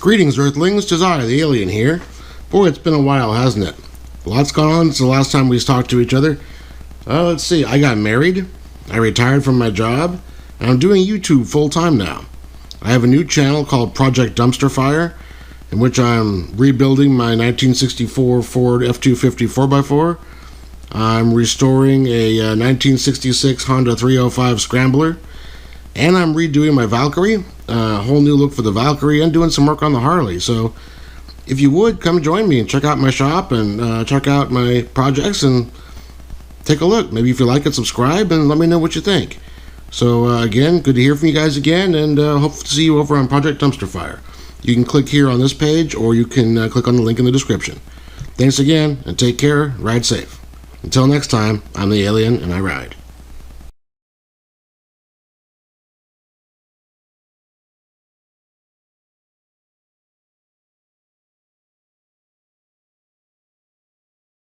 Greetings, Earthlings. 'Tis I, the alien here. Boy, it's been a while, hasn't it? Lots gone on since the last time we talked to each other. Let's see. I got married. I retired from my job. And I'm doing YouTube full-time now. I have a new channel called Project Dumpster Fire, in which I'm rebuilding my 1964 Ford F-250 4x4. I'm restoring a 1966 Honda 305 Scrambler. And I'm redoing my Valkyrie, a whole new look for the Valkyrie, and doing some work on the Harley. So if you would, come join me and check out my shop and check out my projects and take a look. Maybe if you like it, subscribe and let me know what you think. So again, good to hear from you guys again, and hope to see you over on Project Dumpster Fire. You can click here on this page, or you can click on the link in the description. Thanks again, and take care. Ride safe. Until next time, I'm the Alien, and I ride.